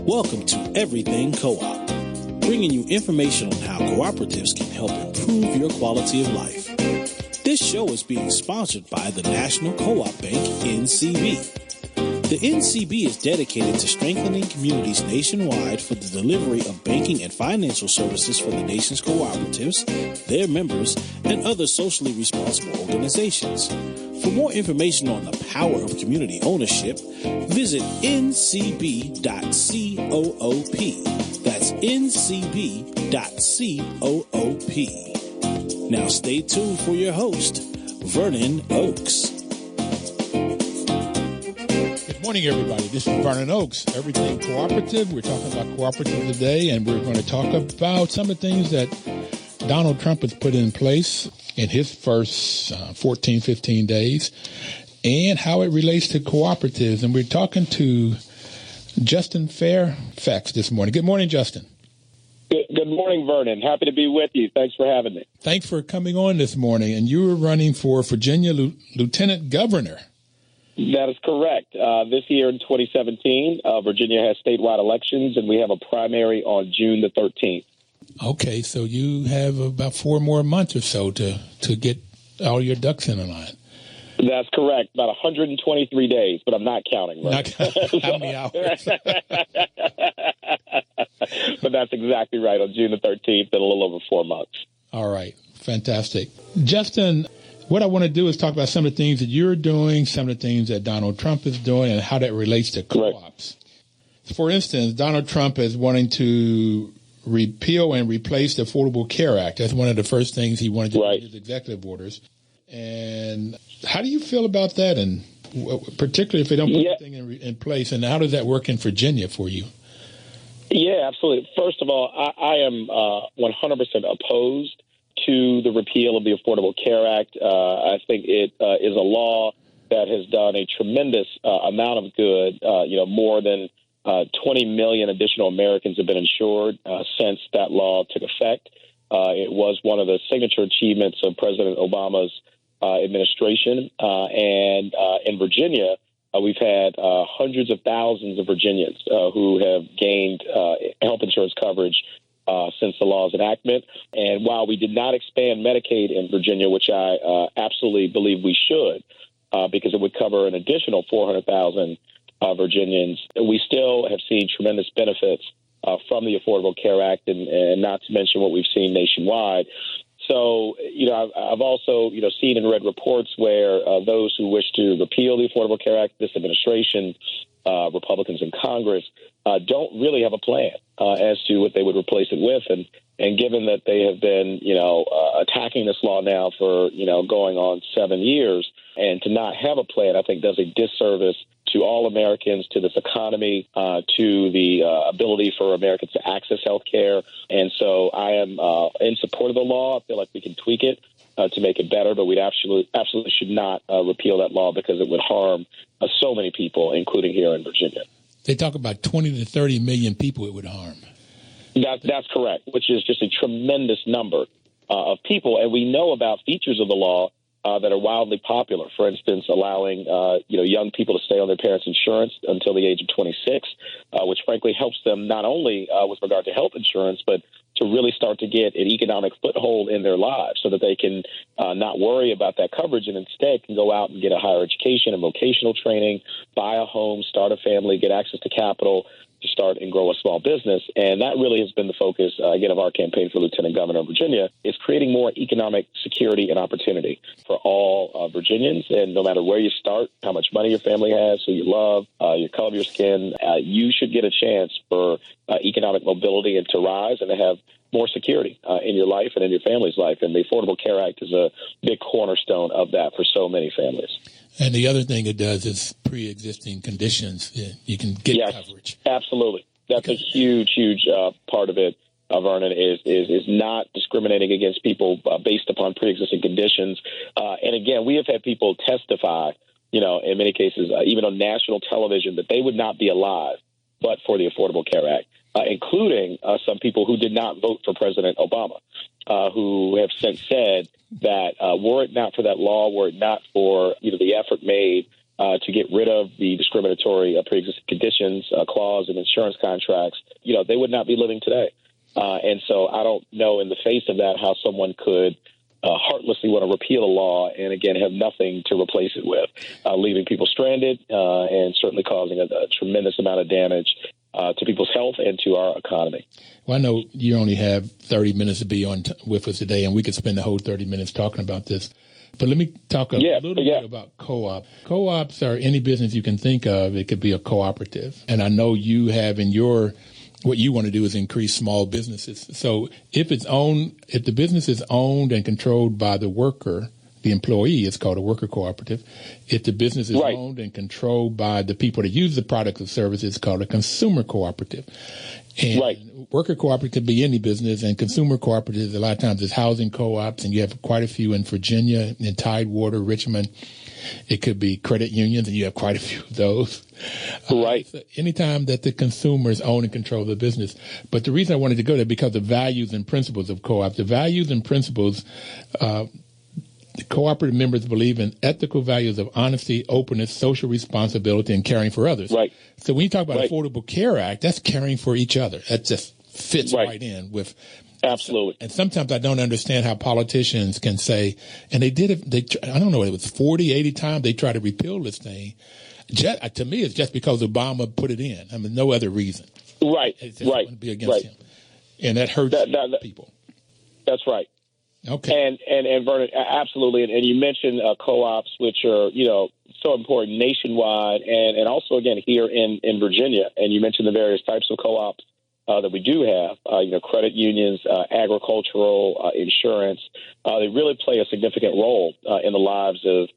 Welcome to Everything Co-op, bringing you information on how cooperatives can help improve your quality of life. This show is being sponsored by the National Co-op Bank, NCB. The NCB is dedicated to strengthening communities nationwide for the delivery of banking and financial services for the nation's cooperatives, their members, and other socially responsible organizations. For more information on the power of community ownership, visit ncb.coop. That's ncb.coop. Now stay tuned for your host, Vernon Oakes. Good morning, everybody. This is Vernon Oakes, Everything Cooperative. We're talking about cooperatives today, and we're going to talk about some of the things that Donald Trump has put in place in his first 14, 15 days and how it relates to cooperatives. And we're talking to Justin Fairfax this morning. Good morning, Justin. Good morning, Vernon. Happy to be with you. Thanks for having me. Thanks for coming on this morning. And you were running for Virginia Lieutenant Governor. That is correct. This year in 2017, Virginia has statewide elections, and we have a primary on June the 13th. Okay, so you have about 4 more months or so to get all your ducks in a line. That's correct. About 123 days, but I'm not counting. Right? How many hours? But that's exactly right. On June the 13th, in a little over 4 months. All right. Fantastic. Justin, what I want to do is talk about some of the things that you're doing, some of the things that Donald Trump is doing, and how that relates to co-ops. Right. For instance, Donald Trump is wanting to repeal and replace the Affordable Care Act. That's one of the first things he wanted to do in his executive orders. And how do you feel about that? And particularly if they don't put anything in place, and how does that work in Virginia for you? Yeah, absolutely. First of all, I am 100% opposed to the repeal of the Affordable Care Act. I think it is a law that has done a tremendous amount of good. More than 20 million additional Americans have been insured since that law took effect. It was one of the signature achievements of President Obama's administration. And in Virginia, we've had hundreds of thousands of Virginians who have gained health insurance coverage since the law's enactment. And while we did not expand Medicaid in Virginia, which I absolutely believe we should, because it would cover an additional 400,000 Virginians, we still have seen tremendous benefits from the Affordable Care Act, and not to mention what we've seen nationwide. So, I've also, seen and read reports where those who wish to repeal the Affordable Care Act, this administration, Republicans in Congress, don't really have a plan as to what they would replace it with. And given that they have been, attacking this law now for, going on 7 years, and to not have a plan, I think does a disservice to all Americans, to this economy, to the ability for Americans to access health care. And so I am in support of the law. I feel like we can tweak it to make it better, but we absolutely should not repeal that law because it would harm so many people, including here in Virginia. They talk about 20 to 30 million people it would harm. That's correct, which is just a tremendous number of people. And we know about features of the law that are wildly popular. For instance, allowing young people to stay on their parents' insurance until the age of 26, which frankly helps them not only with regard to health insurance, but to really start to get an economic foothold in their lives so that they can not worry about that coverage and instead can go out and get a higher education and vocational training, buy a home, start a family, get access to capital to start and grow a small business. And that really has been the focus, again, of our campaign for Lieutenant Governor of Virginia, is creating more economic security and opportunity for all Virginians. And no matter where you start, how much money your family has, who you love, your color of your skin, you should get a chance for economic mobility and to rise and to have more security in your life and in your family's life. And the Affordable Care Act is a big cornerstone of that for so many families. And the other thing it does is pre-existing conditions. You can get coverage. Absolutely. That's a huge part of it, Vernon, is not discriminating against people based upon pre-existing conditions. And again, we have had people testify, in many cases, even on national television, that they would not be alive but for the Affordable Care Act, including some people who did not vote for President Obama, who have since said that were it not for that law, were it not for the effort made to get rid of the discriminatory pre-existing conditions clause in insurance contracts, they would not be living today. And so I don't know in the face of that how someone could heartlessly want to repeal a law and, again, have nothing to replace it with, leaving people stranded and certainly causing a tremendous amount of damage to people's health and to our economy. Well, I know you only have 30 minutes to be on with us today, and we could spend the whole 30 minutes talking about this. But let me talk a little bit about co-op. Co-ops are any business you can think of. It could be a cooperative. And I know you have in your what you want to do is increase small businesses. So if the business is owned and controlled by the worker, the employee, it's called a worker cooperative. If the business is owned and controlled by the people that use the products or services, it's called a consumer cooperative. And worker cooperative could be any business, and consumer cooperatives, a lot of times, is housing co-ops, and you have quite a few in Virginia, in Tidewater, Richmond. It could be credit unions, and you have quite a few of those. So anytime that the consumers own and control the business. But the reason I wanted to go there because the values and principles of co-ops. The values and principles, the cooperative members believe in ethical values of honesty, openness, social responsibility, and caring for others. Right. So when you talk about Affordable Care Act, that's caring for each other. That just fits right in with. Absolutely. And sometimes I don't understand how politicians can say, and they did it, I don't know, it was 40, 80 times they tried to repeal this thing. To me, it's just because Obama put it in. I mean, no other reason. Right. It's just going to be against him. And that hurts people. That's right. Okay. And Vernon, absolutely. And you mentioned co-ops, which are, so important nationwide and also, again, here in Virginia. And you mentioned the various types of co-ops that we do have, credit unions, agricultural, insurance. They really play a significant role in the lives of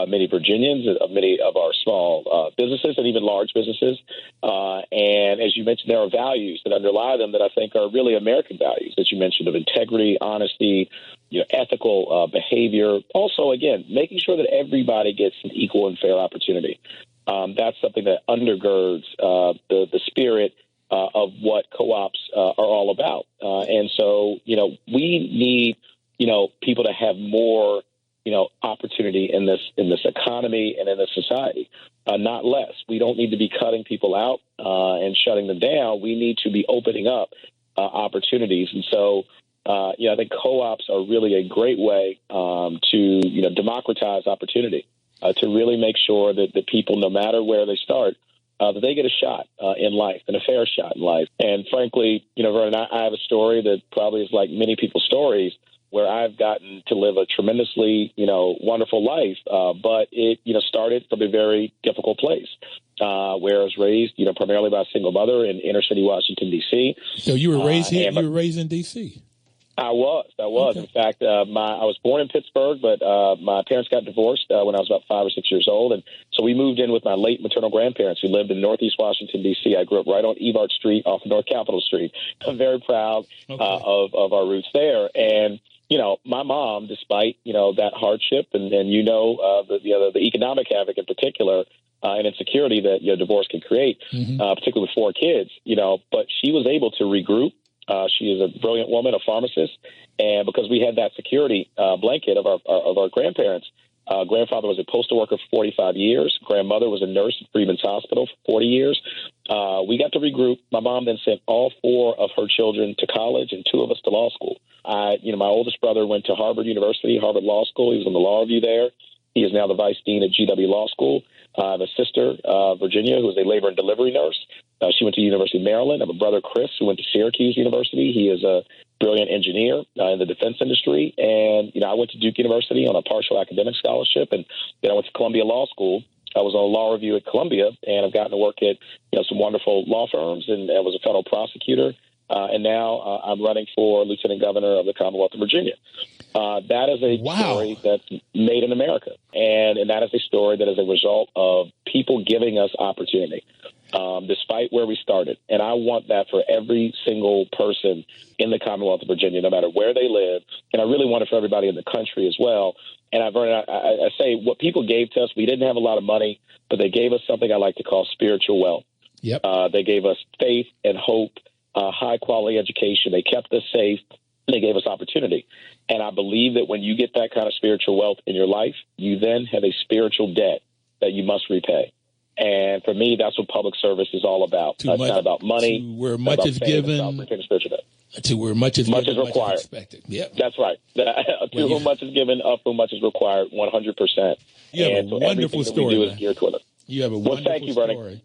many Virginians, of many of our small businesses and even large businesses. And as you mentioned, there are values that underlie them that I think are really American values, as you mentioned, of integrity, honesty, ethical behavior. Also, again, making sure that everybody gets an equal and fair opportunity. That's something that undergirds the spirit of what co-ops are all about. And so, we need, people to have more, opportunity in this economy and in this society, not less. We don't need to be cutting people out and shutting them down. We need to be opening up opportunities. And so, I think co-ops are really a great way to, democratize opportunity, to really make sure that people, no matter where they start, that they get a shot in life, and a fair shot in life. And frankly, Vernon, I have a story that probably is like many people's stories, where I've gotten to live a tremendously, wonderful life. But it, started from a very difficult place, where I was raised, primarily by a single mother in inner city Washington, D.C. So you were raised here? You were raised in D.C.? I was. Okay. In fact, I was born in Pittsburgh, but my parents got divorced when I was about 5 or 6 years old. And so we moved in with my late maternal grandparents who lived in Northeast Washington, D.C. I grew up right on Evart Street off of North Capitol Street. I'm very proud of our roots there. And my mom, despite, that hardship and the economic havoc in particular and insecurity that divorce can create, particularly with 4 kids, but she was able to regroup. She is a brilliant woman, a pharmacist, and because we had that security blanket of our grandparents, grandfather was a postal worker for 45 years. Grandmother was a nurse at Freeman's Hospital for 40 years. We got to regroup. My mom then sent all 4 of her children to college and 2 of us to law school. My oldest brother went to Harvard University, Harvard Law School. He was on the law review there. He is now the vice dean at GW Law School. I have a sister, Virginia, who is a labor and delivery nurse. She went to the University of Maryland. I have a brother, Chris, who went to Syracuse University. He is a brilliant engineer in the defense industry. And, I went to Duke University on a partial academic scholarship. And then I went to Columbia Law School. I was on a law review at Columbia, and I've gotten to work at, some wonderful law firms, and I was a federal prosecutor. And now I'm running for lieutenant governor of the Commonwealth of Virginia. That is a story that's made in America. And that is a story that is a result of people giving us opportunity, despite where we started. And I want that for every single person in the Commonwealth of Virginia, no matter where they live. And I really want it for everybody in the country as well. And I say what people gave to us, we didn't have a lot of money, but they gave us something I like to call spiritual wealth. Yep. They gave us faith and hope, high quality education. They kept us safe. And they gave us opportunity. And I believe that when you get that kind of spiritual wealth in your life, you then have a spiritual debt that you must repay. And for me, that's what public service is all about. It's not about money. To where much is given, to where much is much given, is required. Much is expected. Yep. That's right. To whom much is given, of whom much is required, 100%. You have a wonderful story. We do is geared toward it. You have a wonderful thank you, story. Bernie.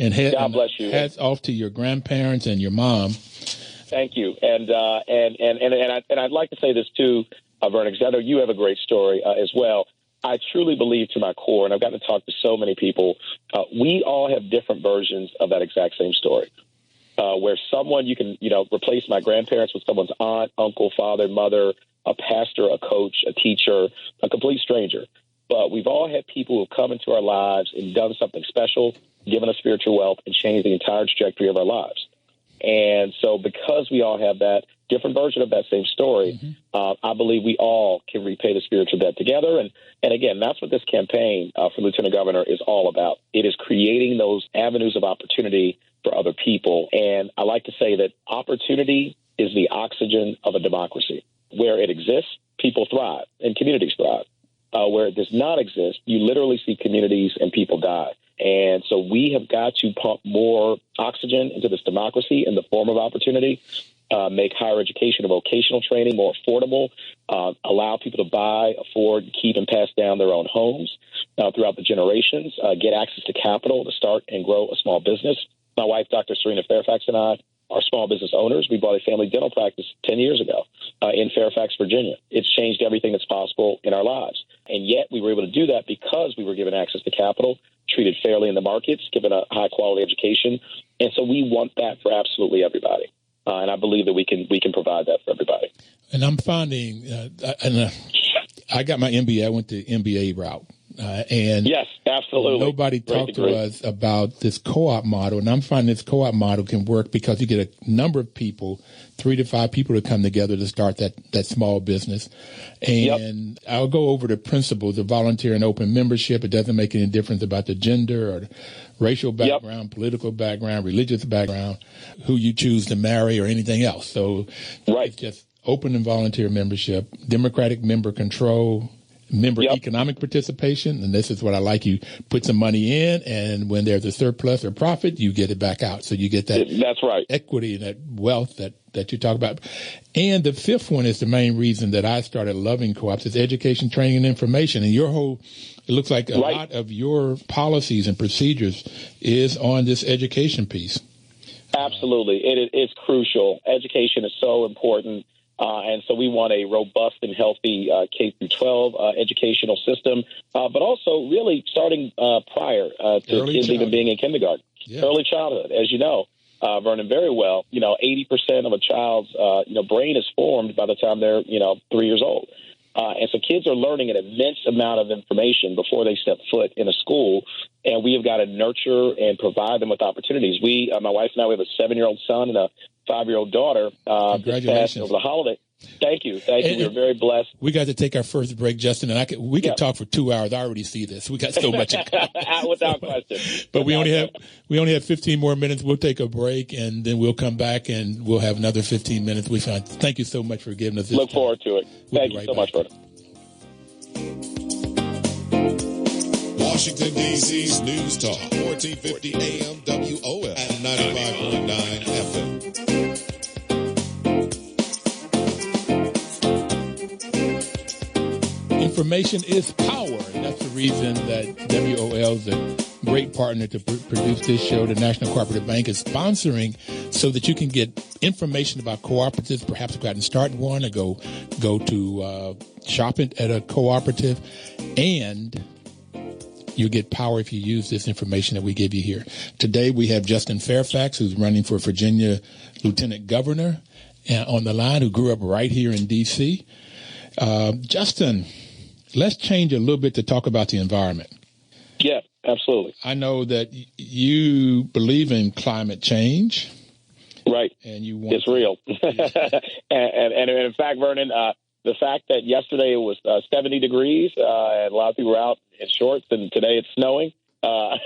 And God bless you. Hats off to your grandparents and your mom. Thank you. And I'd like to say this too, Vernon, because I know you have a great story as well. I truly believe to my core, and I've gotten to talk to so many people, we all have different versions of that exact same story. Where someone, you can, replace my grandparents with someone's aunt, uncle, father, mother, a pastor, a coach, a teacher, a complete stranger. But we've all had people who have come into our lives and done something special, given us spiritual wealth, and changed the entire trajectory of our lives. And so because we all have that different version of that same story, I believe we all can repay the spiritual debt together. And again, that's what this campaign for Lieutenant Governor is all about. It is creating those avenues of opportunity for other people. And I like to say that opportunity is the oxygen of a democracy. Where it exists, people thrive and communities thrive. Where it does not exist, you literally see communities and people die. And so we have got to pump more oxygen into this democracy in the form of opportunity, make higher education and vocational training more affordable, allow people to buy, afford, keep, and pass down their own homes throughout the generations, get access to capital to start and grow a small business. My wife, Dr. Serena Fairfax, and I are small business owners. We bought a family dental practice 10 years ago in Fairfax, Virginia. It's changed everything that's possible in our lives. And yet we were able to do that because we were given access to capital, treated fairly in the markets, given a high-quality education. And so we want that for absolutely everybody. And I believe that we can provide that for everybody. And I'm finding, I got my MBA. I went the MBA route. And yes, absolutely. Nobody talked to us about this co-op model, and I'm finding this co-op model can work because you get a number of people, 3 to 5 people to come together to start that small business. And I'll go over the principles of volunteer and open membership. It doesn't make any difference about the gender or the racial background, political background, religious background, who you choose to marry or anything else. So it's just open and volunteer membership, democratic member control, member economic participation, and this is what I like. You put some money in, and when there's a surplus or profit, you get it back out. So you get that equity and that wealth that you talk about. And the fifth one is the main reason that I started loving co-ops is education, training, and information. And it looks like a lot of your policies and procedures is on this education piece. Absolutely. It's crucial. Education is so important. And so we want a robust and healthy K through 12 educational system, but also really starting prior to kids even being in kindergarten. Early childhood, as you know, Vernon, very well. 80% of a child's brain is formed by the time they're 3 years old. And so kids are learning an immense amount of information before they step foot in a school, and we have got to nurture and provide them with opportunities. My wife and I, we have a 7-year-old son and a 5-year-old daughter. Congratulations. Over the holiday. Thank you. We are very blessed. We got to take our first break, Justin, and we could talk for 2 hours. I already see this. We got so much in common. Without question. But we only have 15 more minutes. We'll take a break, and then we'll come back, and we'll have another 15 minutes. Thank you so much for giving us this Look time. forward to it. Thank you so much, Vernon. Washington, D.C.'s News Talk, 1450 AM WOL and 95.9 FM. Information is power, and that's the reason that WOL is a great partner to produce this show. The National Cooperative Bank is sponsoring so that you can get information about cooperatives, perhaps go out and start one, or go to shop it at a cooperative, and you get power if you use this information that we give you here. Today we have Justin Fairfax, who's running for Virginia Lieutenant Governor, on the line, who grew up right here in D.C. Justin, let's change a little bit to talk about the environment. Yeah, absolutely. I know that you believe in climate change. Right. And you want it's real. and in fact, Vernon, the fact that yesterday it was 70 degrees and a lot of people were out in shorts, and today it's snowing, I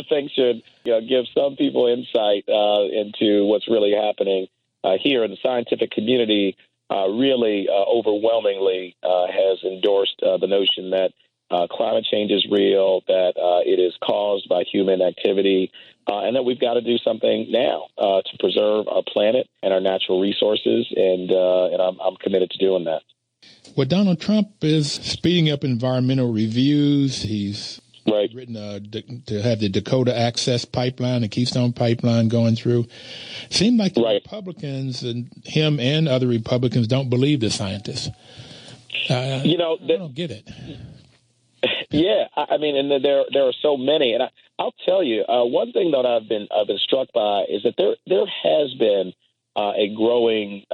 think should give some people insight into what's really happening here in the scientific community. Really overwhelmingly has endorsed the notion that climate change is real, that it is caused by human activity, and that we've got to do something now to preserve our planet and our natural resources, and I'm committed to doing that. Well, Donald Trump is speeding up environmental reviews. He's written to have the Dakota Access Pipeline, the Keystone Pipeline going through. Seemed like the Republicans and him and other Republicans don't believe the scientists. I don't get it. Yeah, I mean, and there are so many, and I'll tell you one thing that I've been struck by is that there has been a growing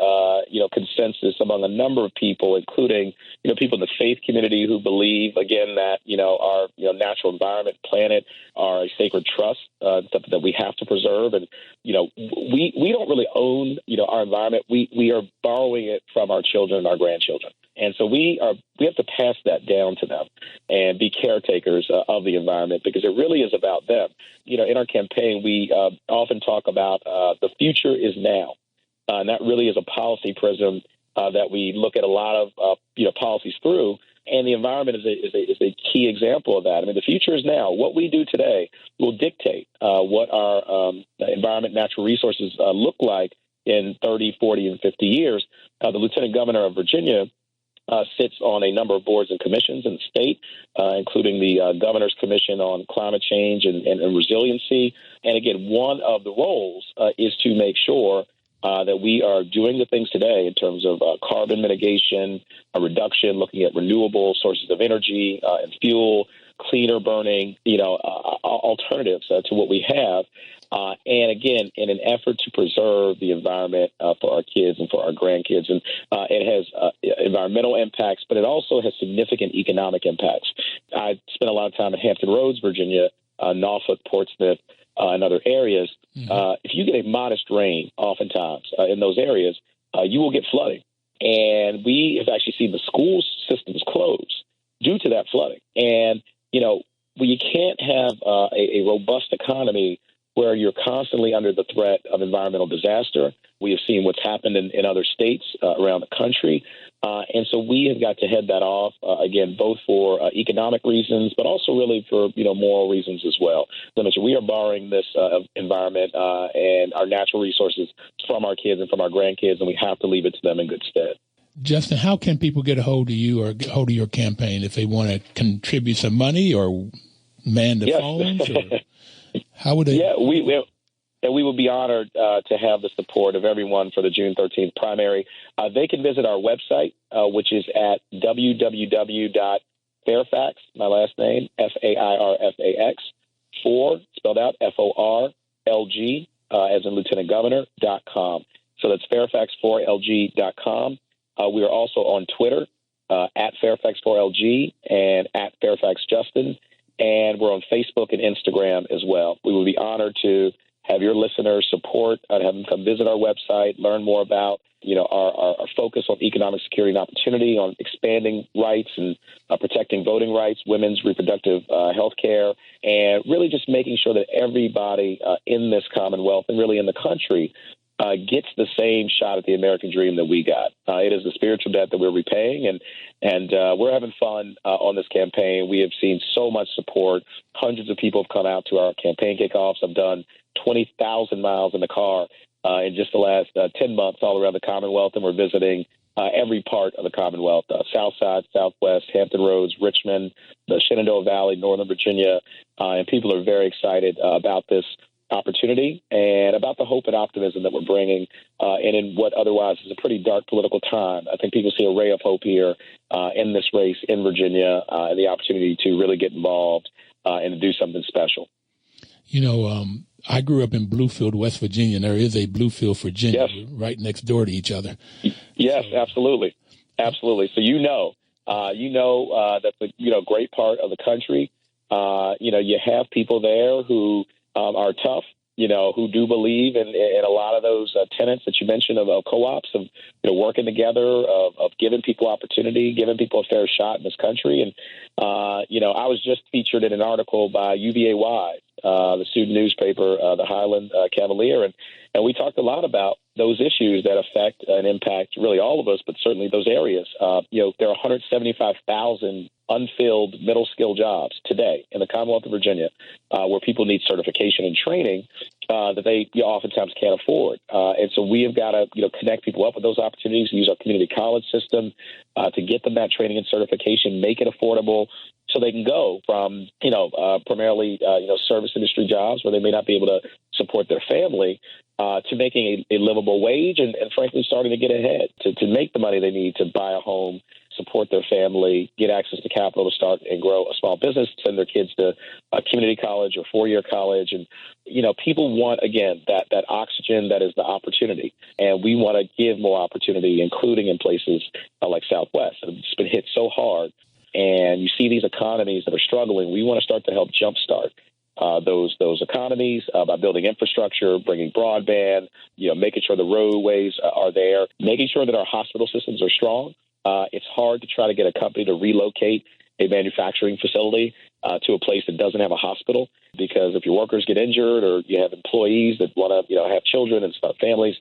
consensus among a number of people, including people in the faith community who believe again that our natural environment, planet, are a sacred trust, something that we have to preserve, and we don't really own our environment. We are borrowing it from our children and our grandchildren. And so we have to pass that down to them and be caretakers of the environment, because it really is about them. In our campaign, we often talk about the future is now. And that really is a policy prism that we look at a lot of policies through. And the environment is a key example of that. I mean, the future is now. What we do today will dictate what our environment, natural resources look like in 30, 40, and 50 years. The Lieutenant Governor of Virginia sits on a number of boards and commissions in the state, including the Governor's Commission on Climate Change and Resiliency. And again, one of the roles is to make sure that we are doing the things today in terms of carbon mitigation, a reduction, looking at renewable sources of energy and fuel, cleaner burning, alternatives to what we have. And again, in an effort to preserve the environment for our kids and for our grandkids. And it has environmental impacts, but it also has significant economic impacts. I spent a lot of time in Hampton Roads, Virginia, Norfolk, Portsmouth, and other areas. If you get a modest rain, oftentimes in those areas, you will get flooding. And we have actually seen the school systems close due to that flooding. And, you can't have a robust economy where you're constantly under the threat of environmental disaster. We have seen what's happened in other states around the country. And so we have got to head that off, again, both for economic reasons, but also really for, moral reasons as well. As I mentioned, we are borrowing this environment and our natural resources from our kids and from our grandkids, and we have to leave it to them in good stead. Justin, how can people get a hold of you or get a hold of your campaign if they want to contribute some money or man the phones? Or how would they? Yeah, we would be honored to have the support of everyone for the June 13th primary. They can visit our website, which is at www.fairfax, my last name, Fairfax, 4, spelled out, FORLG, as in Lieutenant Governor.com. So that's Fairfax4LG.com. We are also on Twitter, at Fairfax4LG and at FairfaxJustin. And we're on Facebook and Instagram as well. We would be honored to have your listeners support, have them come visit our website, learn more about, our focus on economic security and opportunity, on expanding rights and protecting voting rights, women's reproductive health care, and really just making sure that everybody in this Commonwealth and really in the country gets the same shot at the American dream that we got. It is the spiritual debt that we're repaying, and we're having fun on this campaign. We have seen so much support. Hundreds of people have come out to our campaign kickoffs. I've done 20,000 miles in the car in just the last 10 months all around the Commonwealth, and we're visiting every part of the Commonwealth, South Side, Southwest, Hampton Roads, Richmond, the Shenandoah Valley, Northern Virginia, and people are very excited about this opportunity and about the hope and optimism that we're bringing and in what otherwise is a pretty dark political time. I think people see a ray of hope here in this race in Virginia and the opportunity to really get involved and to do something special. I grew up in Bluefield, West Virginia, and there is a Bluefield, Virginia, right next door to each other. Yes, absolutely. Absolutely. So that's a great part of the country. You have people there who are tough, who do believe in a lot of those tenets that you mentioned of co-ops, of working together, of giving people opportunity, giving people a fair shot in this country. And, I was just featured in an article by UVA-Y, the student newspaper, the Highland Cavalier, and we talked a lot about those issues that affect and impact really all of us, but certainly those areas. There are 175,000 unfilled middle skill jobs today in the Commonwealth of Virginia where people need certification and training that they oftentimes can't afford. And so we have got to connect people up with those opportunities, use our community college system to get them that training and certification, make it affordable so they can go from, primarily, service industry jobs where they may not be able to support their family to making a livable wage and frankly, starting to get ahead to make the money they need to buy a home, support their family, get access to capital to start and grow a small business, send their kids to a community college or four-year college. And, people want, again, that oxygen that is the opportunity. And we want to give more opportunity, including in places like Southwest. It's been hit so hard. And you see these economies that are struggling. We want to start to help jumpstart those economies by building infrastructure, bringing broadband, making sure the roadways are there, making sure that our hospital systems are strong. It's hard to try to get a company to relocate a manufacturing facility to a place that doesn't have a hospital, because if your workers get injured or you have employees that want to, have children and start families,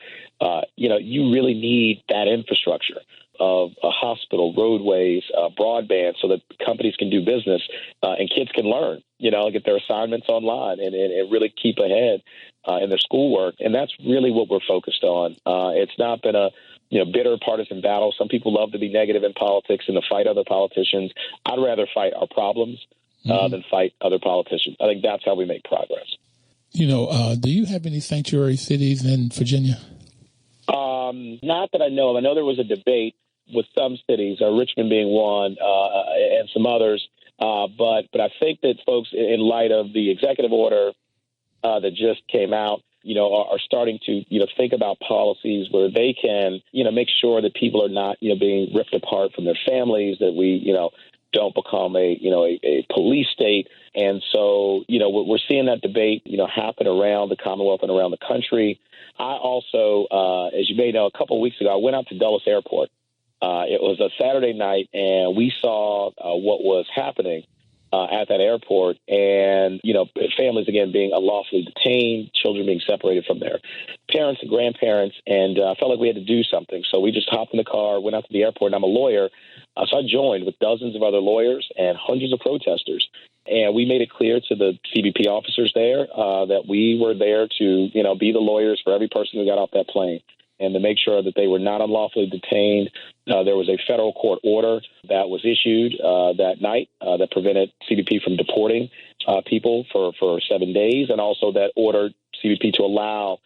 you really need that infrastructure of a hospital, roadways, broadband, so that companies can do business and kids can learn, get their assignments online and really keep ahead in their schoolwork. And that's really what we're focused on. It's not been a bitter partisan battle. Some people love to be negative in politics and to fight other politicians. I'd rather fight our problems than fight other politicians. I think that's how we make progress. Do you have any sanctuary cities in Virginia? Not that I know of. I know there was a debate with some cities, Richmond being one, and some others. But I think that folks, in light of the executive order that just came out, are starting to, think about policies where they can, make sure that people are not, being ripped apart from their families, that we, don't become a police state. And so, we're seeing that debate, happen around the Commonwealth and around the country. I also, as you may know, a couple of weeks ago, I went out to Dulles Airport. It was a Saturday night, and we saw what was happening at that airport, and, families, again, being unlawfully detained, children being separated from their parents and grandparents, and I felt like we had to do something. So we just hopped in the car, went out to the airport, and I'm a lawyer, so I joined with dozens of other lawyers and hundreds of protesters, and we made it clear to the CBP officers there that we were there to, be the lawyers for every person who got off that plane, and to make sure that they were not unlawfully detained. There was a federal court order that was issued that night that prevented CBP from deporting people for 7 days, and also that ordered CBP to allow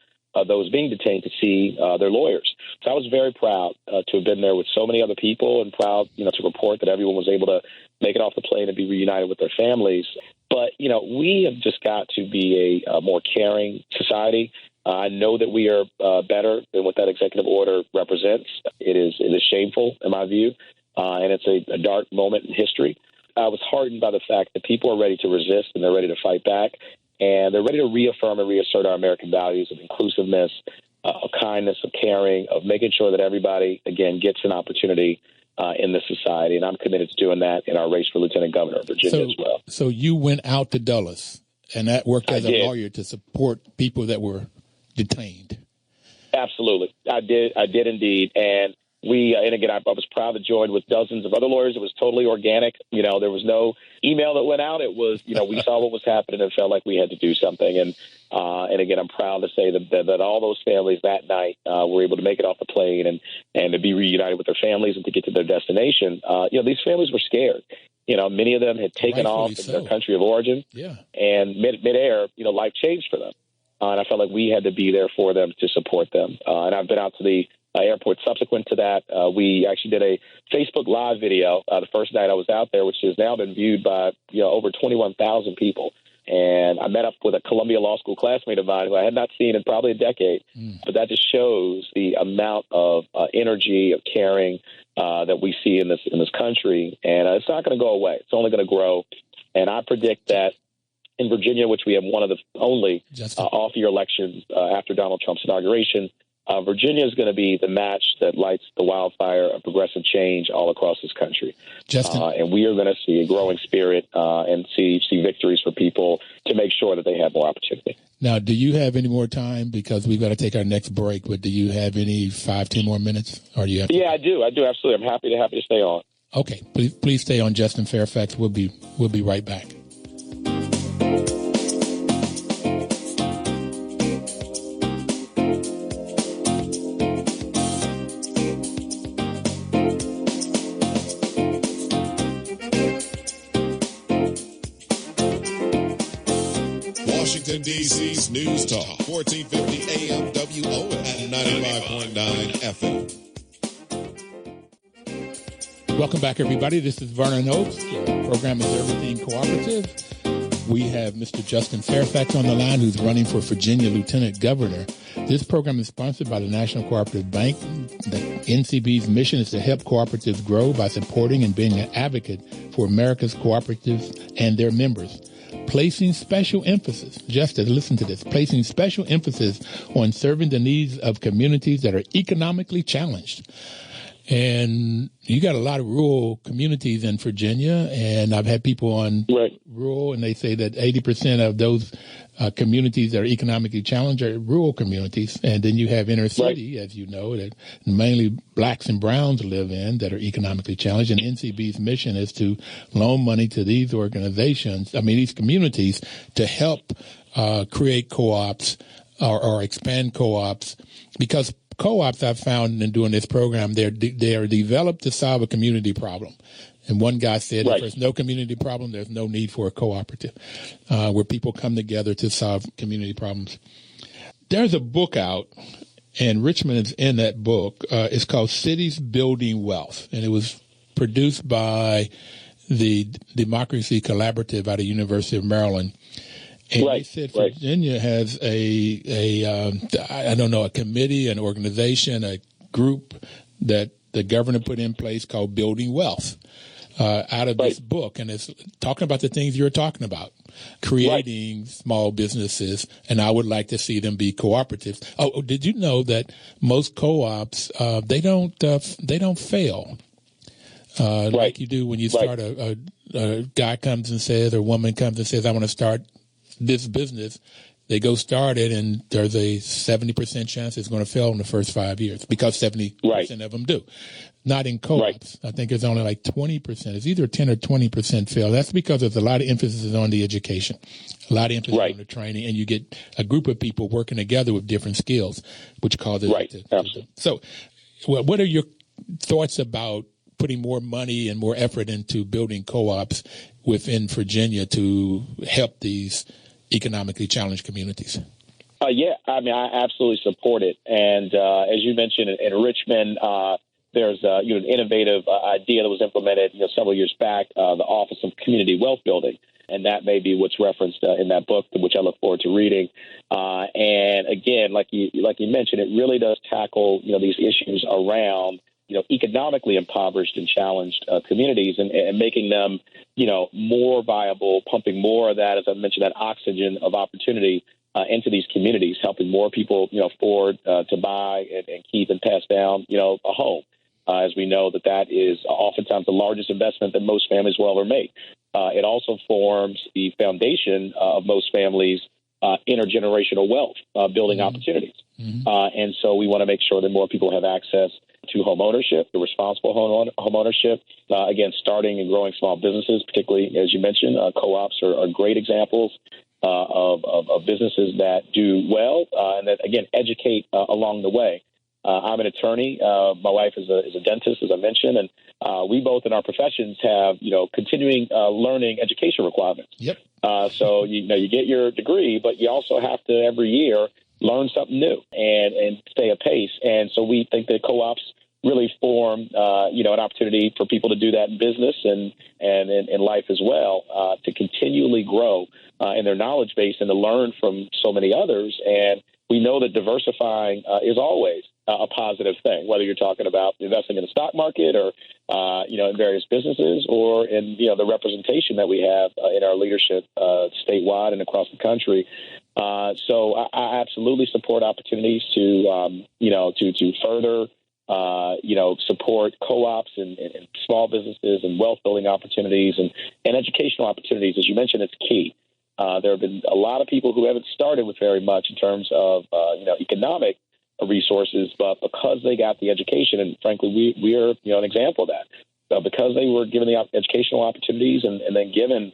those being detained to see their lawyers. So I was very proud to have been there with so many other people, and proud, to report that everyone was able to make it off the plane and be reunited with their families. But, we have just got to be a more caring society. I know that we are better than what that executive order represents. It is shameful, in my view, and it's a dark moment in history. I was heartened by the fact that people are ready to resist and they're ready to fight back, and they're ready to reaffirm and reassert our American values of inclusiveness, of kindness, of caring, of making sure that everybody, again, gets an opportunity in this society. And I'm committed to doing that in our race for Lieutenant Governor of Virginia as well. So you went out to Dulles, and that worked as a lawyer to support people that were detained. Absolutely. I did indeed. And and again, I was proud to join with dozens of other lawyers. It was totally organic. There was no email that went out. It was, we saw what was happening and felt like we had to do something. And again, I'm proud to say that all those families that night were able to make it off the plane and to be reunited with their families and to get to their destination. These families were scared. Many of them had taken off in their country of origin. Yeah. And midair, life changed for them. And I felt like we had to be there for them to support them. And I've been out to the airport subsequent to that. We actually did a Facebook Live video the first night I was out there, which has now been viewed by over 21,000 people. And I met up with a Columbia Law School classmate of mine who I had not seen in probably a decade. But that just shows the amount of energy, of caring that we see in this country. And it's not going to go away. It's only going to grow. And I predict that in Virginia, which we have one of the only off-year elections after Donald Trump's inauguration, Virginia is going to be the match that lights the wildfire of progressive change all across this country. And we are going to see a growing spirit and see victories for people to make sure that they have more opportunity. Now, do you have any more time? Because we've got to take our next break, but do you have any 5-10 more minutes? Or do you have I do. Absolutely. I'm happy to stay on. Okay, please stay on Justin Fairfax. We'll be right back. Washington, D.C.'s News Talk, 1450 AM WOS and 95.9 FM. Welcome back, everybody. This is Vernon Oaks. The program is Everything Cooperative. We have Mr. Justin Fairfax on the line, who's running for Virginia Lieutenant Governor. This program is sponsored by the National Cooperative Bank. The NCB's mission is to help cooperatives grow by supporting and being an advocate for America's cooperatives and their members. Placing special emphasis, listen to this, placing special emphasis on serving the needs of communities that are economically challenged. And you got a lot of rural communities in Virginia, and I've had people on rural, and they say that 80% of those communities that are economically challenged are rural communities. And then you have inner city, as you know, that mainly blacks and browns live in that are economically challenged. And NCB's mission is to loan money to these these communities to help create co-ops or expand co-ops, because co-ops, I've found in doing this program, they are developed to solve a community problem. And one guy said, if there's no community problem, there's no need for a cooperative, where people come together to solve community problems. There's a book out, and Richmond is in that book. It's called Cities Building Wealth, and it was produced by the Democracy Collaborative out of University of Maryland. And they said Virginia has a committee, an organization, a group that the governor put in place called Building Wealth out of this book. And it's talking about the things you're talking about, creating small businesses. And I would like to see them be cooperatives. Oh, did you know that most co-ops, they don't fail? Like you do when you start a guy comes and says, or woman comes and says, I want to start this business. They go start it, and there's a 70% chance it's going to fail in the first 5 years, because 70% of them do. Not in co-ops. I think it's only like 20%. It's either 10 or 20% fail. That's because there's a lot of emphasis on the education, a lot of emphasis on the training, and you get a group of people working together with different skills, which causes it to. So what are your thoughts about putting more money and more effort into building co-ops within Virginia to help these economically challenged communities? I absolutely support it. And as you mentioned, in Richmond, there's an innovative idea that was implemented several years back, the Office of Community Wealth Building. And that may be what's referenced in that book, which I look forward to reading. And again, like you mentioned, it really does tackle these issues around economically impoverished and challenged communities, and making them more viable, pumping more of that, as I mentioned, that oxygen of opportunity into these communities, helping more people afford to buy and keep and pass down a home. As we know that is oftentimes the largest investment that most families will ever make. It also forms the foundation of most families' intergenerational wealth building opportunities. And so we want to make sure that more people have access to home ownership, the responsible home ownership. Again, starting and growing small businesses, particularly, as you mentioned, co-ops are great examples of businesses that do well and that, again, educate along the way. I'm an attorney. My wife is a dentist, as I mentioned, and we both in our professions have, continuing learning education requirements. So, you get your degree, but you also have to every year learn something new and stay apace. And so we think that co-ops really form, an opportunity for people to do that in business and in life as well, to continually grow in their knowledge base and to learn from so many others. And we know that diversifying is always a positive thing, whether you're talking about investing in the stock market or, in various businesses, or in, the representation that we have in our leadership statewide and across the country. So I absolutely support opportunities to further, support co-ops and small businesses and wealth building opportunities and educational opportunities. As you mentioned, it's key. There have been a lot of people who haven't started with very much in terms of, economic resources, but because they got the education, and frankly, we are, an example of that. because they were given the educational opportunities and then given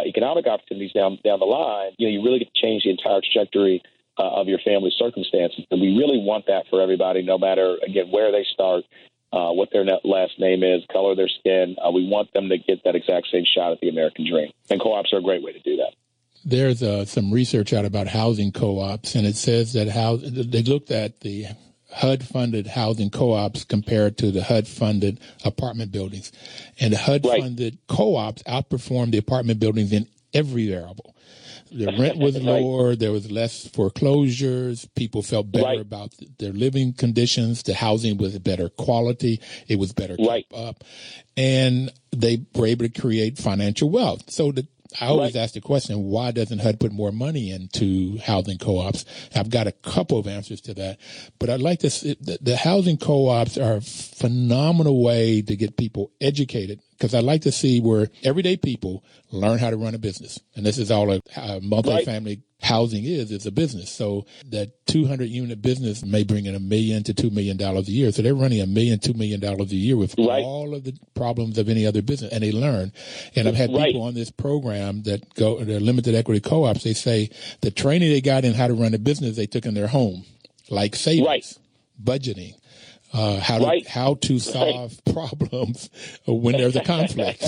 economic opportunities down the line, you really get to change the entire trajectory of your family circumstances. And we really want that for everybody, no matter, again, where they start, what their last name is, color of their skin. We want them to get that exact same shot at the American dream. And co-ops are a great way to do that. There's some research out about housing co-ops, and it says that they looked at the HUD-funded housing co-ops compared to the HUD-funded apartment buildings. And the HUD-funded co-ops outperformed the apartment buildings in every variable. The rent was lower. There was less foreclosures. People felt better about their living conditions. The housing was better quality. It was better kept up. And they were able to create financial wealth. So I always ask the question, why doesn't HUD put more money into housing co-ops? I've got a couple of answers to that. But I'd like to see the housing co-ops are a phenomenal way to get people educated, because I'd like to see where everyday people learn how to run a business. And this is all a multifamily housing is a business. So that 200-unit business may bring in $1 million to $2 million a year. So they're running $1 million, $2 million a year with all of the problems of any other business, and they learn. And I've had people on this program they're limited equity co-ops. They say the training they got in how to run a business they took in their home, like savings, budgeting, how to solve problems when there's a conflict.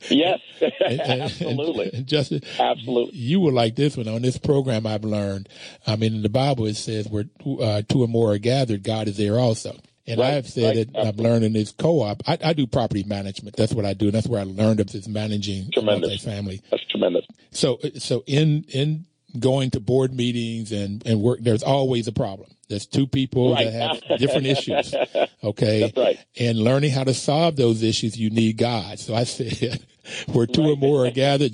Yes, absolutely. And Justin, absolutely. You will like this one. On this program, I've learned, in the Bible, it says where two or more are gathered, God is there also. And I've said it, I've learned in this co-op. I do property management. That's what I do. And that's where I learned of this managing multifamily. That's tremendous. So in going to board meetings and work, there's always a problem. There's two people that have different issues. Okay. That's right. And learning how to solve those issues, you need God. So I said, where two or more are gathered,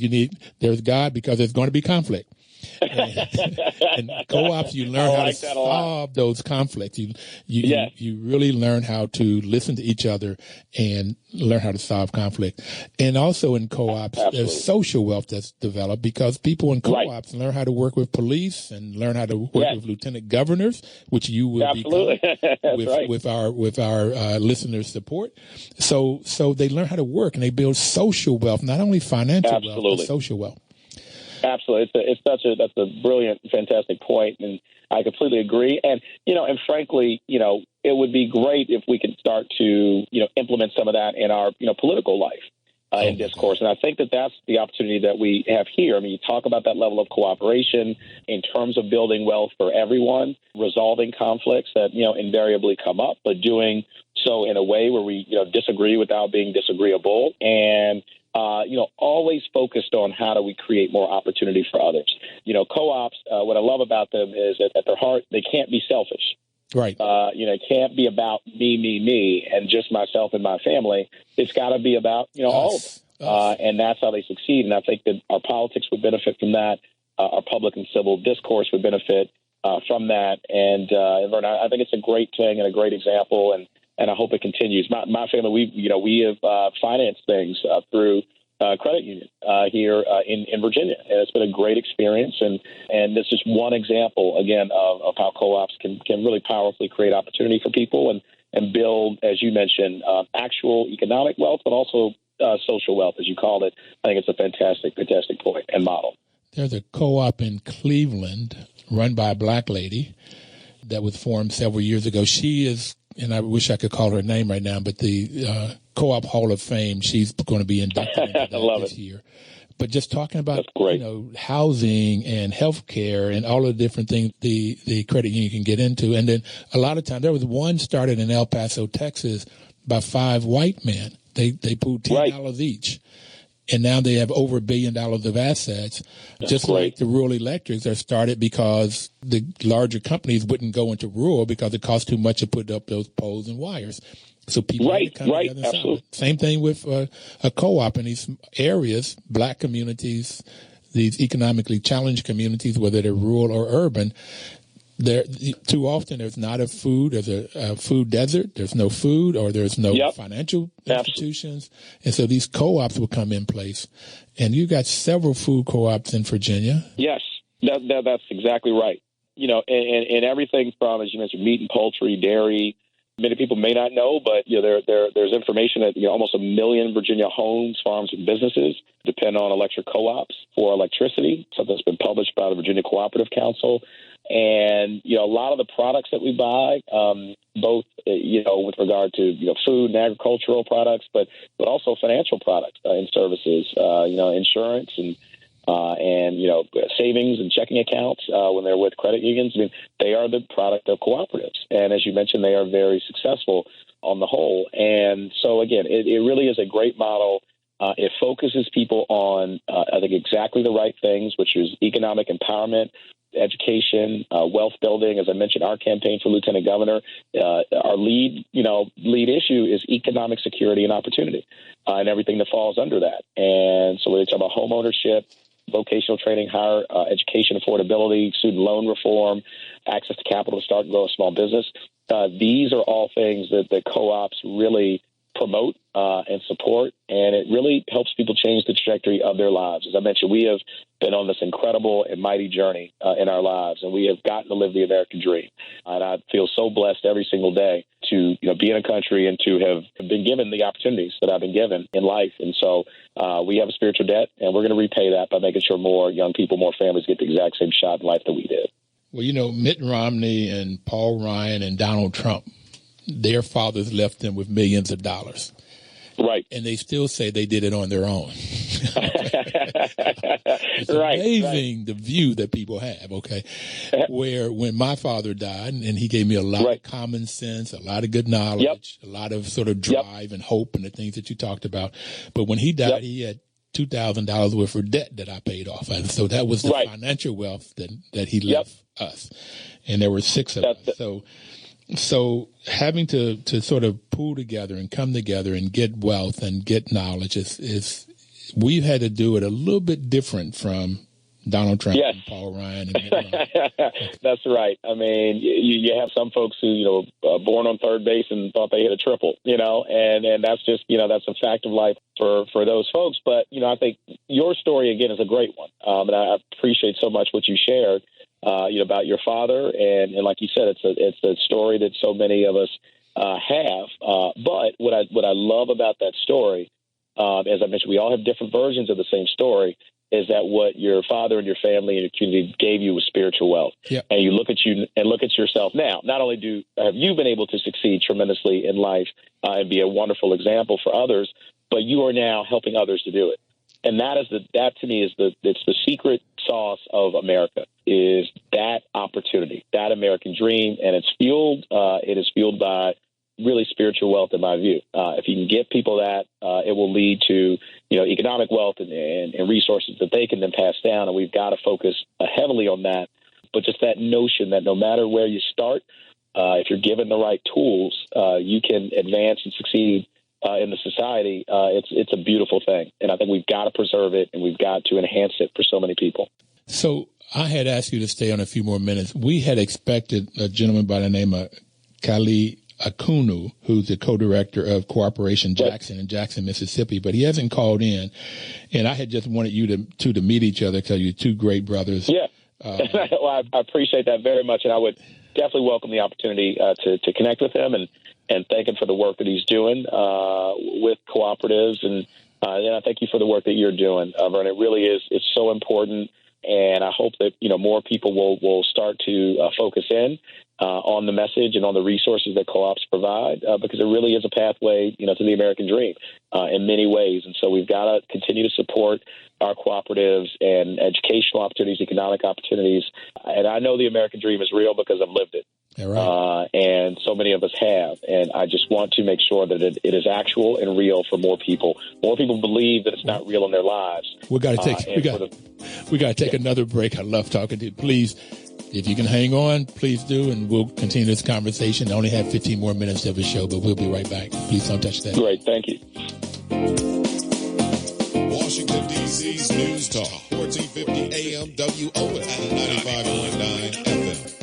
there's God, because there's going to be conflict. And co-ops, you learn how to solve those conflicts. You really learn how to listen to each other and learn how to solve conflict. And also in co-ops, there's social wealth that's developed, because people in co-ops learn how to work with police and learn how to work with lieutenant governors, which you will become with our listeners' support. So they learn how to work, and they build social wealth, not only financial wealth, but social wealth. Absolutely. That's a brilliant, fantastic point, and I completely agree. And, and frankly, it would be great if we could start to, implement some of that in our, political life and discourse. And I think that's the opportunity that we have here. I mean, you talk about that level of cooperation in terms of building wealth for everyone, resolving conflicts that, invariably come up, but doing so in a way where we, disagree without being disagreeable, and always focused on how do we create more opportunity for others. Co-ops, what I love about them is that at their heart, they can't be selfish. Right. It can't be about me, and just myself and my family. It's got to be about, all of us. And that's how they succeed. And I think that our politics would benefit from that. Our public and civil discourse would benefit from that. And I think it's a great thing and a great example. And I hope it continues. My family, we have financed things through credit union here in Virginia, and it's been a great experience. And this is one example, again, of how co-ops can really powerfully create opportunity for people and build, as you mentioned, actual economic wealth, but also social wealth, as you called it. I think it's a fantastic point and model. There's a co-op in Cleveland run by a black lady that was formed several years ago. She is, and I wish I could call her name right now, but the Co-op Hall of Fame, she's going to be inducted into that this year. But just talking about housing and healthcare and all of the different things the credit union can get into. And then a lot of times, there was one started in El Paso, Texas, by 5 white men. They pooled $10 each. And now they have over $1 billion of assets. Just like the rural electrics are started because the larger companies wouldn't go into rural because it costs too much to put up those poles and wires. So people had to come together and solve it. Same thing with a co-op in these areas, black communities, these economically challenged communities, whether they're rural or urban. Too often there's not there's a food desert, there's no food, or there's no financial institutions. And so these co-ops will come in place. And you've got several food co-ops in Virginia. Yes, that's exactly right. And everything from, as you mentioned, meat and poultry, dairy, many people may not know, but there's information that almost 1 million Virginia homes, farms, and businesses depend on electric co-ops for electricity. Something that's been published by the Virginia Cooperative Council. And a lot of the products that we buy, both with regard to food and agricultural products, but also financial products and services, insurance and savings and checking accounts when they're with credit unions. I mean, they are the product of cooperatives. And as you mentioned, they are very successful on the whole. And so, again, it really is a great model. It focuses people on, I think, exactly the right things, which is economic empowerment, education, wealth building. As I mentioned, our campaign for Lieutenant Governor, our lead issue is economic security and opportunity and everything that falls under that. And so when they talk about home ownership, vocational training, higher education affordability, student loan reform, access to capital to start and grow a small business, these are all things that the co-ops really promote and support, and it really helps people change the trajectory of their lives. As I mentioned, we have been on this incredible and mighty journey in our lives, and we have gotten to live the American dream. And I feel so blessed every single day to be in a country and to have been given the opportunities that I've been given in life. And so we have a spiritual debt, and we're going to repay that by making sure more young people, more families get the exact same shot in life that we did. Well, Mitt Romney and Paul Ryan and Donald Trump, their fathers left them with millions of dollars. Right. And they still say they did it on their own. It's right, amazing the view that people have, okay? Where when my father died, and he gave me a lot of common sense, a lot of good knowledge, a lot of sort of drive and hope and the things that you talked about. But when he died, he had $2,000 worth of debt that I paid off. And so that was the financial wealth that he left us. And there were 6 of us. So having to sort of pool together and come together and get wealth and get knowledge is we've had to do it a little bit different from Donald Trump and Paul Ryan. And That's right. I mean, you have some folks who, born on third base and thought they hit a triple, and that's just, that's a fact of life for those folks. But, I think your story, again, is a great one. And I appreciate so much what you shared. About your father, and like you said, it's a story that so many of us have. But what I love about that story, as I mentioned, we all have different versions of the same story. Is that what your father and your family and your community gave you was spiritual wealth? Yeah. And you look at you and look at yourself now. Not only have you been able to succeed tremendously in life and be a wonderful example for others, but you are now helping others to do it. And that to me is it's the secret sauce of America, is that opportunity, that American dream, and it is fueled by really spiritual wealth, in my view. If you can get people that, it will lead to economic wealth and resources that they can then pass down, and we've got to focus heavily on that. But just that notion that no matter where you start, if you're given the right tools, you can advance and succeed in the society. It's a beautiful thing. And I think we've got to preserve it, and we've got to enhance it for so many people. So I had asked you to stay on a few more minutes. We had expected a gentleman by the name of Kali Akunu, who's the co-director of Cooperation Jackson in Jackson, Mississippi, but he hasn't called in. And I had just wanted you to meet each other because you're two great brothers. Yeah. Well, I appreciate that very much. And I would definitely welcome the opportunity to connect with him and thank him for the work that he's doing with cooperatives. And I thank you for the work that you're doing, Vern. It really is. It's so important. And I hope that, more people will start to focus in on the message and on the resources that co-ops provide, because it really is a pathway, to the American dream in many ways. And so we've got to continue to support our cooperatives and educational opportunities, economic opportunities. And I know the American dream is real because I've lived it. Right. And so many of us have. And I just want to make sure that it is actual and real for more people. More people believe that it's not real in their lives. We got to take another break. I love talking to you. Please, if you can hang on, please do, and we'll continue this conversation. I only have 15 more minutes of the show, but we'll be right back. Please don't touch that. Great. Thank you. Washington, D.C.'s News Talk, 1450 AM WOS and 95.9 FM.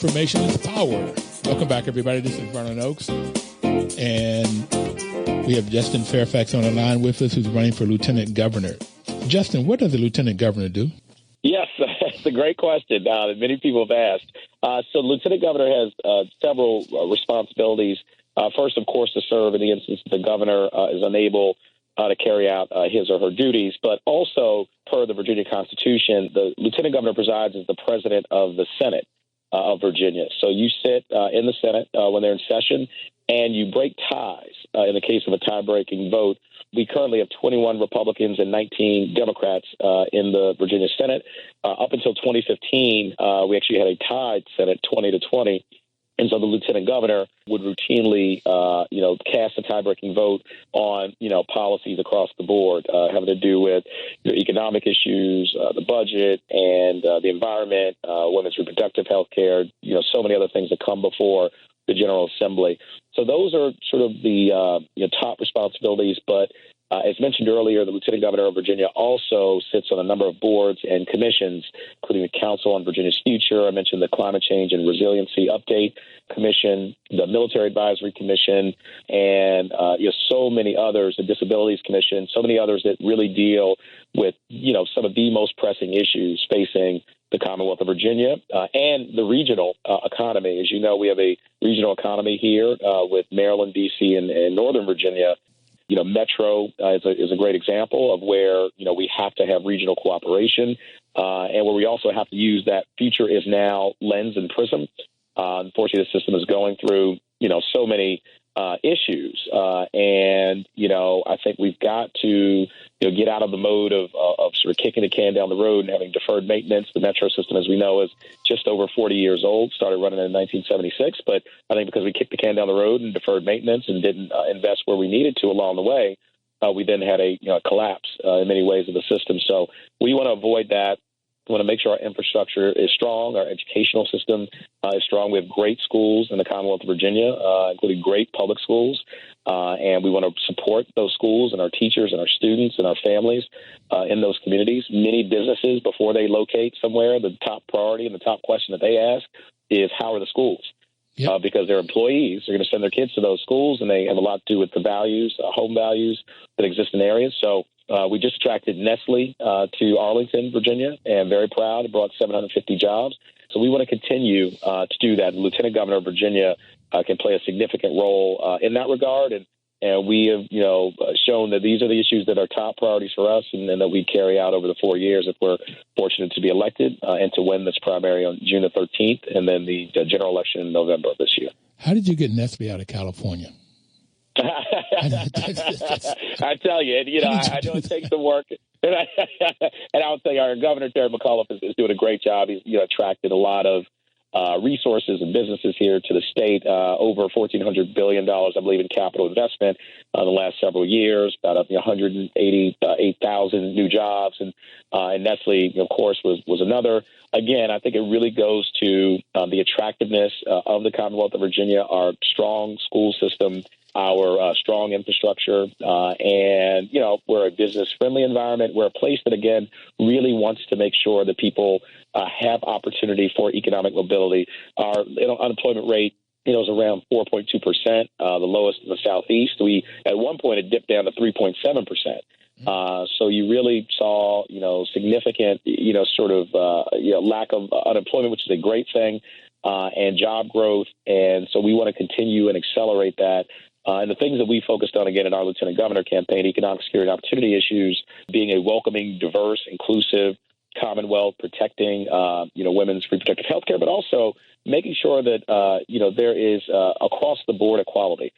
Information is power. Welcome back, everybody. This is Vernon Oakes, and we have Justin Fairfax on the line with us, who's running for lieutenant governor. Justin, what does a lieutenant governor do? Yes, that's a great question that many people have asked. So the lieutenant governor has several responsibilities. First, of course, to serve in the instance that the governor is unable to carry out his or her duties. But also, per the Virginia Constitution, the lieutenant governor presides as the president of the Senate of Virginia. So you sit in the Senate when they're in session, and you break ties in the case of a tie-breaking vote. We currently have 21 Republicans and 19 Democrats in the Virginia Senate. Up until 2015, we actually had a tied Senate, 20-20. And so the lieutenant governor would routinely, cast a tie-breaking vote on, policies across the board having to do with economic issues, the budget, and the environment, women's reproductive health care, so many other things that come before the General Assembly. So those are sort of the top responsibilities. But as mentioned earlier, the Lieutenant Governor of Virginia also sits on a number of boards and commissions, including the Council on Virginia's Future. I mentioned the Climate Change and Resiliency Update Commission, the Military Advisory Commission, and so many others, the Disabilities Commission, so many others that really deal with, some of the most pressing issues facing the Commonwealth of Virginia and the regional economy. As you know, we have a regional economy here with Maryland, D.C., and Northern Virginia. Metro is a great example of where, we have to have regional cooperation and where we also have to use that future is now lens and prism. Unfortunately, the system is going through, so many issues. I think we've got to, get out of the mode of sort of kicking the can down the road and having deferred maintenance. The Metro system, as we know, is just over 40 years old, started running in 1976. But I think because we kicked the can down the road and deferred maintenance and didn't invest where we needed to along the way, we then had a collapse in many ways of the system. So we want to avoid that. We want to make sure our infrastructure is strong, our educational system is strong. We have great schools in the Commonwealth of Virginia, including great public schools, and we want to support those schools and our teachers and our students and our families in those communities. Many businesses, before they locate somewhere, the top priority and the top question that they ask is, how are the schools? Yep. Because their employees are going to send their kids to those schools, and they have a lot to do with the values, home values that exist in areas. So we just attracted Nestle to Arlington, Virginia, and very proud. It brought 750 jobs. So we want to continue to do that. The Lieutenant Governor of Virginia can play a significant role in that regard. And we have, shown that these are the issues that are top priorities for us and that we carry out over the 4 years if we're fortunate to be elected and to win this primary on June the 13th and then the general election in November of this year. How did you get Nestle out of California? I tell you, I know it takes some work. And I would say our governor, Terry McAuliffe, is doing a great job. He's attracted a lot of resources and businesses here to the state, over $1,400 billion, I believe, in capital investment in the last several years, about 188,000 new jobs. And Nestle, of course, was another. Again, I think it really goes to the attractiveness of the Commonwealth of Virginia, our strong school system, our strong infrastructure, and, we're a business-friendly environment. We're a place that, again, really wants to make sure that people have opportunity for economic mobility. Our unemployment rate, is around 4.2%, the lowest in the Southeast. We, at one point, it dipped down to 3.7%. So you really saw, significant, lack of unemployment, which is a great thing, and job growth. And so we want to continue and accelerate that. And the things that we focused on, again, in our Lieutenant Governor campaign, economic security and opportunity issues, being a welcoming, diverse, inclusive Commonwealth, protecting, women's reproductive health care, but also making sure that, there is across the board equality.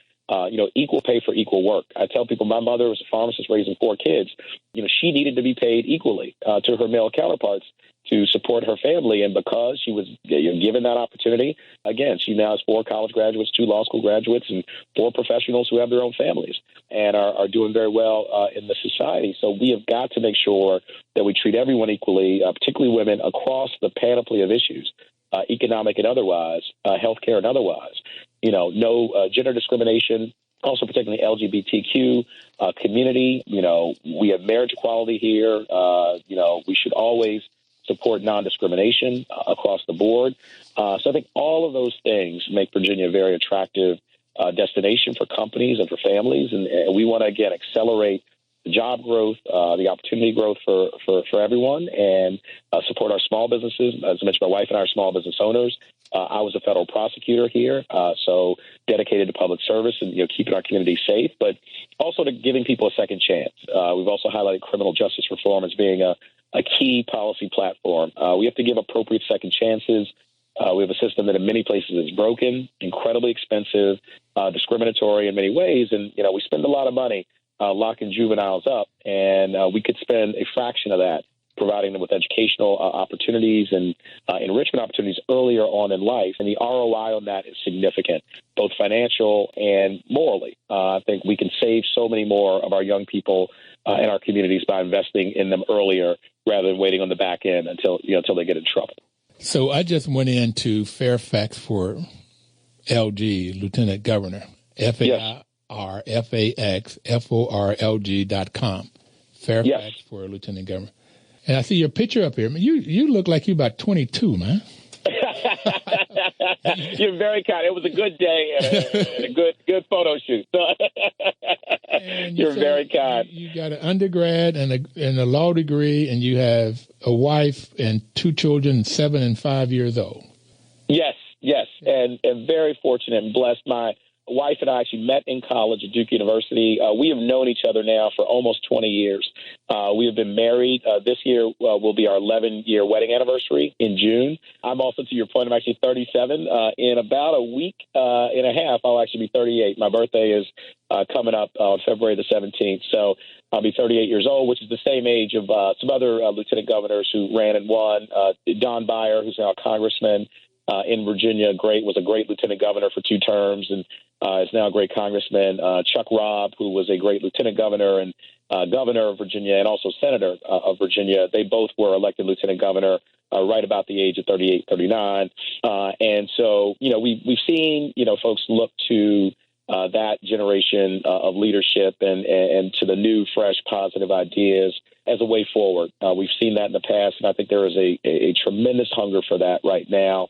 Equal pay for equal work. I tell people my mother was a pharmacist raising 4 kids. She needed to be paid equally to her male counterparts to support her family. And because she was given that opportunity, again, she now has 4 college graduates, 2 law school graduates, and 4 professionals who have their own families and are doing very well in the society. So we have got to make sure that we treat everyone equally, particularly women, across the panoply of issues, economic and otherwise, healthcare and otherwise. No gender discrimination, also protecting the LGBTQ community. We have marriage equality here. We should always support non-discrimination across the board. So I think all of those things make Virginia a very attractive destination for companies and for families. And we want to, again, accelerate the job growth, the opportunity growth for everyone, and support our small businesses. As I mentioned, my wife and I are small business owners. I was a federal prosecutor here, so dedicated to public service and keeping our community safe, but also to giving people a second chance. We've also highlighted criminal justice reform as being a key policy platform. We have to give appropriate second chances. We have a system that in many places is broken, incredibly expensive, discriminatory in many ways, and we spend a lot of money locking juveniles up, and we could spend a fraction of that providing them with educational opportunities and enrichment opportunities earlier on in life. And the ROI on that is significant, both financial and morally. I think we can save so many more of our young people in our communities by investing in them earlier rather than waiting on the back end until they get in trouble. So I just went into Fairfax for LG, Lieutenant Governor, FARFAXFORLG.com, Fairfax for Lieutenant Governor. And I see your picture up here. You look like you're about 22, man. You're very kind. It was a good day and a good photo shoot. You're very kind. You got an undergrad and a law degree, and you have a wife and two children, 7 and 5 years old. Yes, and very fortunate and blessed. My wife and I actually met in college at Duke University. We have known each other now for almost 20 years. We have been married. This year will be our 11-year wedding anniversary in June. I'm also, to your point, I'm actually 37. In about a week and a half, I'll actually be 38. My birthday is coming up on February the 17th. So I'll be 38 years old, which is the same age of some other lieutenant governors who ran and won. Don Beyer, who's now a congressman in Virginia, was a great lieutenant governor for 2 terms and is now a great congressman. Chuck Robb, who was a great lieutenant governor and governor of Virginia and also senator of Virginia. They both were elected lieutenant governor right about the age of 38, 39. And so, we've seen, folks look to that generation of leadership and to the new, fresh, positive ideas as a way forward. We've seen that in the past, and I think there is a tremendous hunger for that right now.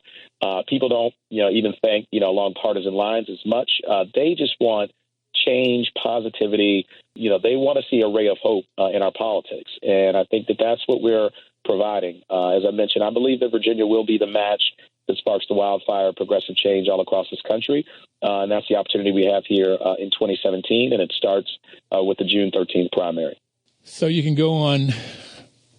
People don't, even think, along partisan lines as much. They just want change, positivity. They want to see a ray of hope in our politics, and I think that's what we're providing. As I mentioned, I believe that Virginia will be the match that sparks the wildfire progressive change all across this country. And that's the opportunity we have here in 2017. And it starts with the June 13th primary. So you can go on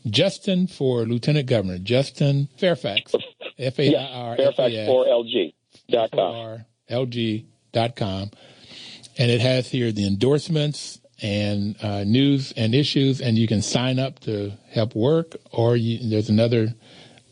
Justin for Lieutenant Governor, Justin Fairfax, Fairfax4LG.com. LG.com. And it has here the endorsements and news and issues, and you can sign up to help work, or there's another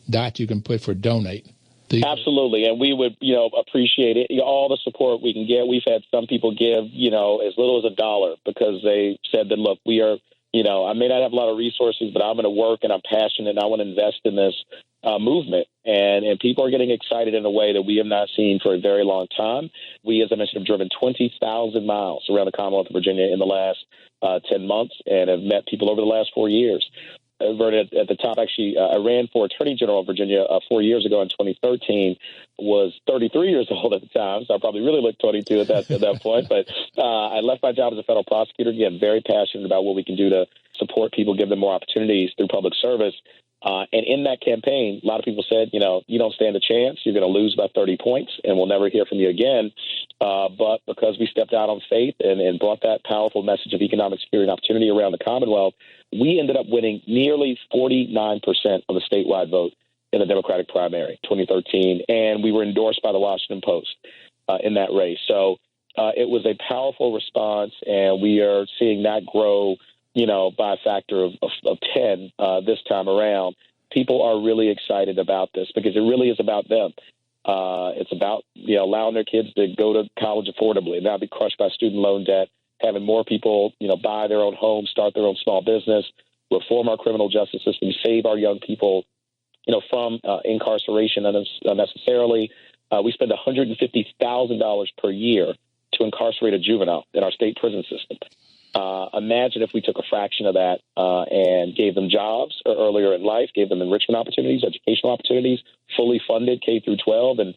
dot you can put for donate. Absolutely, and we would, appreciate it. All the support we can get. We've had some people give, as little as $1 because they said that, look, we are, I may not have a lot of resources, but I'm going to work and I'm passionate and I want to invest in this movement. And people are getting excited in a way that we have not seen for a very long time. We, as I mentioned, have driven 20,000 miles around the Commonwealth of Virginia in the last 10 months and have met people over the last 4 years. Vernon, at the top, actually, I ran for Attorney General of Virginia 4 years ago in 2013, was 33 years old at the time, so I probably really looked 22 at that point. But I left my job as a federal prosecutor. Again, very passionate about what we can do to support people, give them more opportunities through public service. And in that campaign, a lot of people said, you don't stand a chance. You're going to lose by 30 points, and we'll never hear from you again. But because we stepped out on faith and brought that powerful message of economic security and opportunity around the Commonwealth, we ended up winning nearly 49% of the statewide vote in the Democratic primary 2013, and we were endorsed by the Washington Post in that race. So it was a powerful response, and we are seeing that grow by a factor of 10 this time around. People are really excited about this because it really is about them. It's about allowing their kids to go to college affordably and not be crushed by student loan debt, having more people buy their own home, start their own small business, reform our criminal justice system, save our young people from incarceration unnecessarily. We spend $150,000 per year to incarcerate a juvenile in our state prison system. Imagine if we took a fraction of that and gave them jobs earlier in life, gave them enrichment opportunities, educational opportunities, fully funded K through 12 and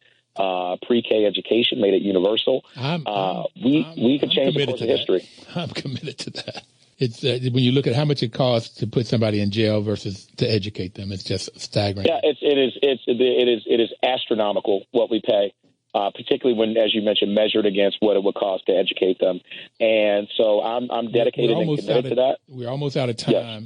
pre-K education, made it universal. We could change the course of history. I'm committed to that. It's when you look at how much it costs to put somebody in jail versus to educate them, it's just staggering. Yeah, it is astronomical what we pay, particularly when, as you mentioned, measured against what it would cost to educate them. And so I'm dedicated and committed to that. We're almost out of time, yes.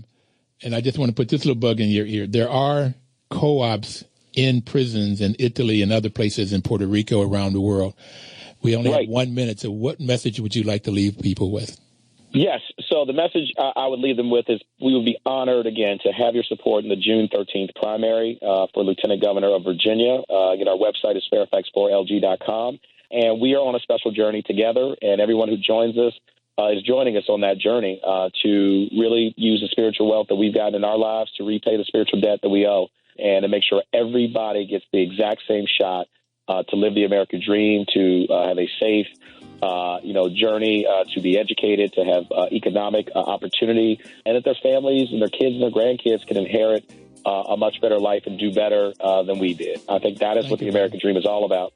And I just want to put this little bug in your ear. There are co-ops in prisons in Italy and other places in Puerto Rico around the world. We only have 1 minute, so what message would you like to leave people with? Yes. So the message I would leave them with is we would be honored, again, to have your support in the June 13th primary for Lieutenant Governor of Virginia. Again, our website is fairfax4lg.com. And we are on a special journey together, and everyone who joins us is joining us on that journey to really use the spiritual wealth that we've gotten in our lives to repay the spiritual debt that we owe, and to make sure everybody gets the exact same shot to live the American dream, to have a safe journey, to be educated, to have economic opportunity, and that their families and their kids and their grandkids can inherit a much better life and do better than we did. I think that is what the American dream is all about.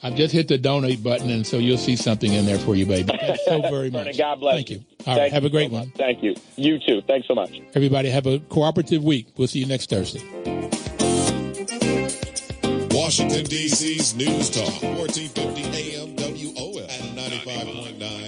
I've just hit the donate button, and so you'll see something in there for you, baby. Thanks so very much. God bless Thank you. All right, have a great one. Thank you. You too. Thanks so much. Everybody have a cooperative week. We'll see you next Thursday. Washington, D.C.'s News Talk, 1450 AM WOF and 95.9